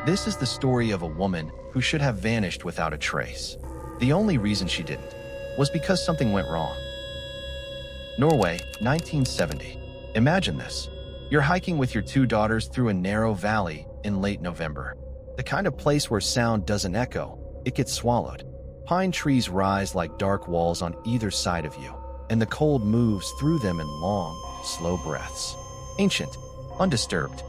This is the story of a woman who should have vanished without a trace. The only reason she didn't was because something went wrong. Norway, 1970. Imagine this. You're hiking with your two daughters through a narrow valley in late November. The kind of place where sound doesn't echo, it gets swallowed. Pine trees rise like dark walls on either side of you, and the cold moves through them in long, slow breaths. Ancient, undisturbed.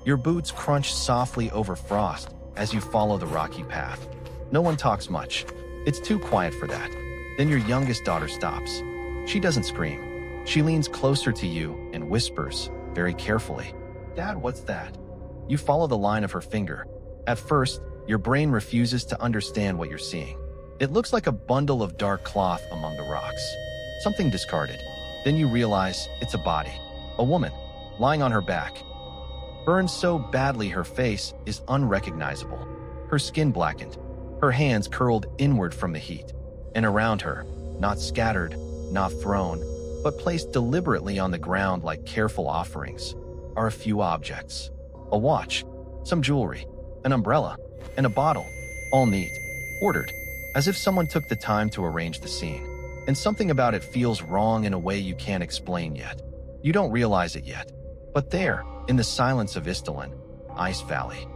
Your boots crunch softly over frost as you follow the rocky path. No one talks much. It's too quiet for that. Then your youngest daughter stops. She doesn't scream. She leans closer to you and whispers, very carefully, "Dad, what's that?" You follow the line of her finger. At first, your brain refuses to understand what you're seeing. It looks like a bundle of dark cloth among the rocks. Something discarded. Then you realize it's a body. A woman, lying on her back. Burned so badly her face is unrecognizable. Her skin blackened. Her hands curled inward from the heat. And around her, not scattered, not thrown, but placed deliberately on the ground like careful offerings, are a few objects. A watch, some jewelry, an umbrella, and a bottle, all neat, ordered, as if someone took the time to arrange the scene. And something about it feels wrong in a way you can't explain yet. You don't realize it yet. But there, in the silence of Isdalen, Ice Valley,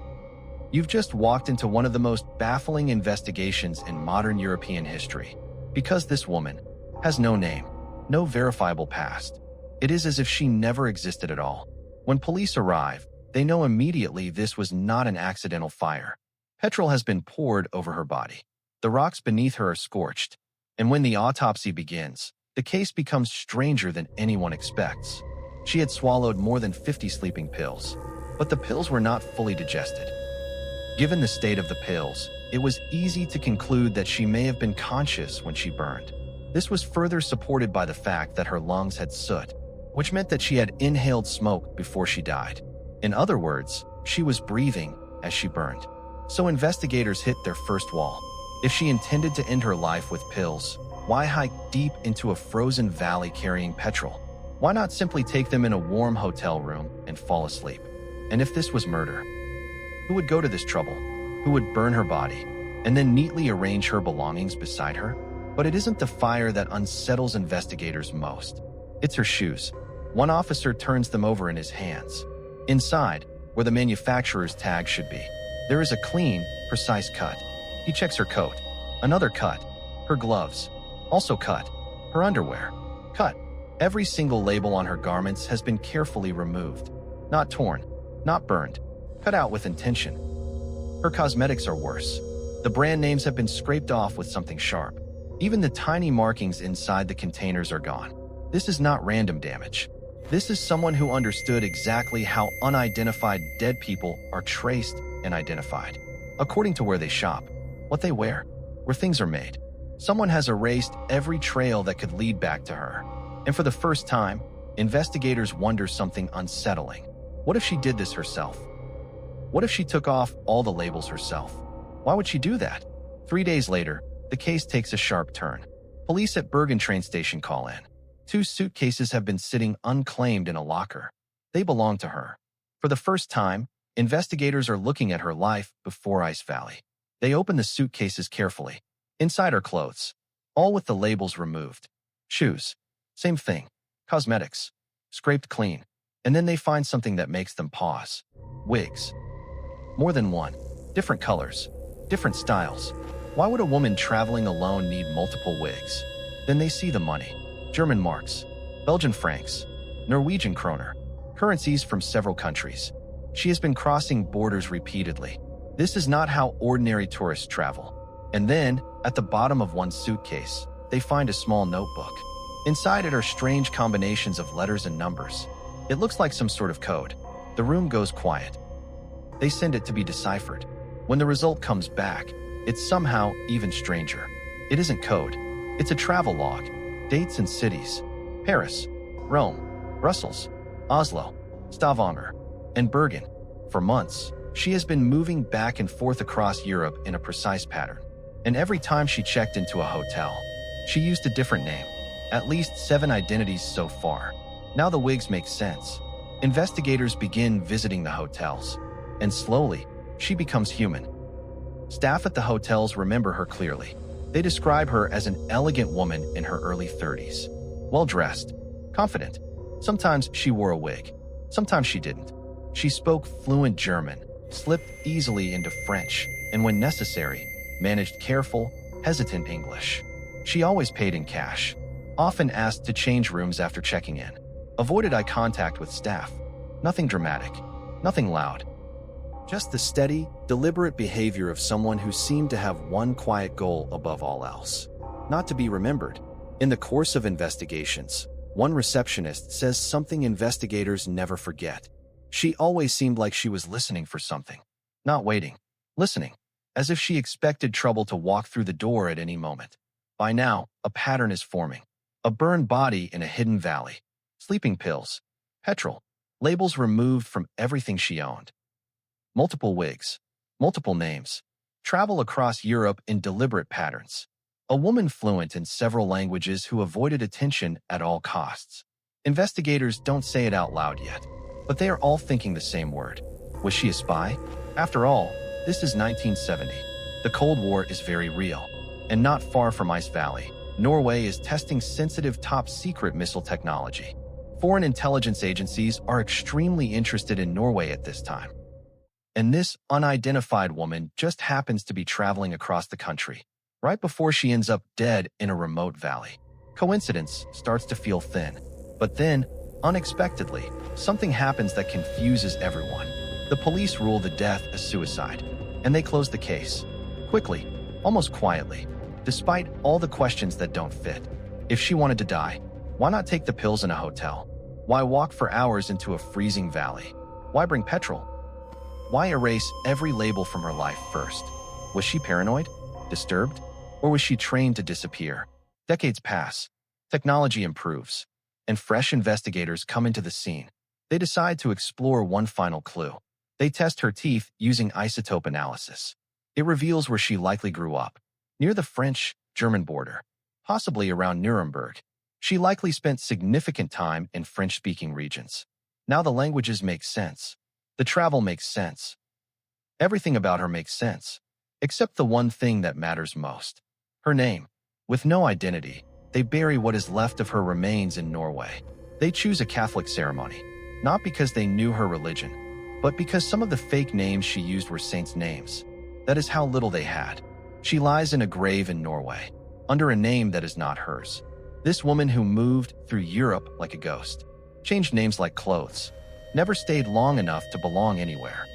you've just walked into one of the most baffling investigations in modern European history. Because this woman has no name, no verifiable past. It is as if she never existed at all. When police arrive, they know immediately this was not an accidental fire. Petrol has been poured over her body. The rocks beneath her are scorched. And when the autopsy begins, the case becomes stranger than anyone expects. She had swallowed more than 50 sleeping pills, but the pills were not fully digested. Given the state of the pills, it was easy to conclude that she may have been conscious when she burned. This was further supported by the fact that her lungs had soot, which meant that she had inhaled smoke before she died. In other words, she was breathing as she burned. So investigators hit their first wall. If she intended to end her life with pills, why hike deep into a frozen valley carrying petrol? Why not simply take them in a warm hotel room and fall asleep? And if this was murder, who would go to this trouble? Who would burn her body and then neatly arrange her belongings beside her? But it isn't the fire that unsettles investigators most. It's her shoes. One officer turns them over in his hands. Inside, where the manufacturer's tag should be, there is a clean, precise cut. He checks her coat. Another cut. Her gloves. Also cut. Her underwear. Cut. Every single label on her garments has been carefully removed. Not torn. Not burned. Cut out with intention. Her cosmetics are worse. The brand names have been scraped off with something sharp. Even the tiny markings inside the containers are gone. This is not random damage. This is someone who understood exactly how unidentified dead people are traced and identified. According to where they shop, what they wear, where things are made. Someone has erased every trail that could lead back to her. And for the first time, investigators wonder something unsettling. What if she did this herself? What if she took off all the labels herself? Why would she do that? 3 days later, the case takes a sharp turn. Police at Bergen train station call in. 2 suitcases have been sitting unclaimed in a locker. They belong to her. For the first time, investigators are looking at her life before Ice Valley. They open the suitcases carefully. Inside are clothes, all with the labels removed. Shoes, same thing. Cosmetics, scraped clean. And then they find something that makes them pause. Wigs. More than one. Different colors. Different styles. Why would a woman traveling alone need multiple wigs? Then they see the money. German marks, Belgian francs, Norwegian kroner, currencies from several countries. She has been crossing borders repeatedly. This is not how ordinary tourists travel. And then, at the bottom of one suitcase, they find a small notebook. Inside it are strange combinations of letters and numbers. It looks like some sort of code. The room goes quiet. They send it to be deciphered. When the result comes back, it's somehow even stranger. It isn't code. It's a travel log. Dates and cities. Paris, Rome, Brussels, Oslo, Stavanger, and Bergen. For months, she has been moving back and forth across Europe in a precise pattern. And every time she checked into a hotel, she used a different name. At least 7 identities so far. Now the wigs make sense. Investigators begin visiting the hotels. And slowly, she becomes human. Staff at the hotels remember her clearly. They describe her as an elegant woman in her early 30s. Well-dressed, confident. Sometimes she wore a wig. Sometimes she didn't. She spoke fluent German, slipped easily into French, and when necessary, managed careful, hesitant English. She always paid in cash, often asked to change rooms after checking in. Avoided eye contact with staff. Nothing dramatic, nothing loud. Just the steady, deliberate behavior of someone who seemed to have one quiet goal above all else: not to be remembered. In the course of investigations, one receptionist says something investigators never forget. She always seemed like she was listening for something. Not waiting, listening, as if she expected trouble to walk through the door at any moment. By now, a pattern is forming. A burned body in a hidden valley. Sleeping pills. Petrol. Labels removed from everything she owned. Multiple wigs. Multiple names. Travel across Europe in deliberate patterns. A woman fluent in several languages who avoided attention at all costs. Investigators don't say it out loud yet, but they are all thinking the same word. Was she a spy? After all, this is 1970. The Cold War is very real. And not far from Ice Valley, Norway is testing sensitive top-secret missile technology. Foreign intelligence agencies are extremely interested in Norway at this time. And this unidentified woman just happens to be traveling across the country, right before she ends up dead in a remote valley. Coincidence starts to feel thin. But then, unexpectedly, something happens that confuses everyone. The police rule the death a suicide, and they close the case. Quickly, almost quietly, despite all the questions that don't fit. If she wanted to die, why not take the pills in a hotel? Why walk for hours into a freezing valley? Why bring petrol? Why erase every label from her life first? Was she paranoid? Disturbed? Or was she trained to disappear? Decades pass. Technology improves. And fresh investigators come into the scene. They decide to explore one final clue. They test her teeth using isotope analysis. It reveals where she likely grew up, near the French-German border, possibly around Nuremberg. She likely spent significant time in French-speaking regions. Now the languages make sense. The travel makes sense. Everything about her makes sense, except the one thing that matters most. Her name. With no identity, they bury what is left of her remains in Norway. They choose a Catholic ceremony, not because they knew her religion, but because some of the fake names she used were saints' names. That is how little they had. She lies in a grave in Norway, under a name that is not hers. This woman who moved through Europe like a ghost, changed names like clothes, never stayed long enough to belong anywhere,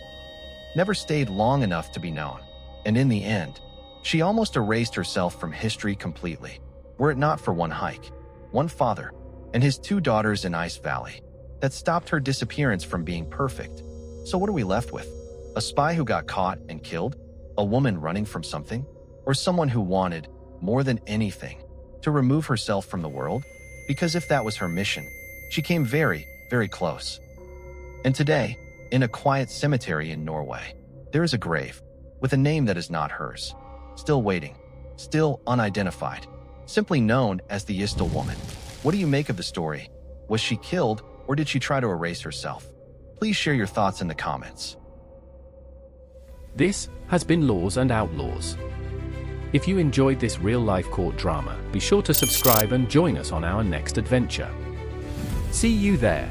never stayed long enough to be known, and in the end, she almost erased herself from history completely, were it not for one hike, one father, and his 2 daughters in Ice Valley, that stopped her disappearance from being perfect. So what are we left with? A spy who got caught and killed? A woman running from something? Or someone who wanted, more than anything, to remove herself from the world? Because if that was her mission, she came very, very close. And today, in a quiet cemetery in Norway, there is a grave, with a name that is not hers, still waiting, still unidentified, simply known as the Isdal Woman. What do you make of the story? Was she killed, or did she try to erase herself? Please share your thoughts in the comments. This has been Laws and Outlaws. If you enjoyed this real-life court drama, be sure to subscribe and join us on our next adventure. See you there.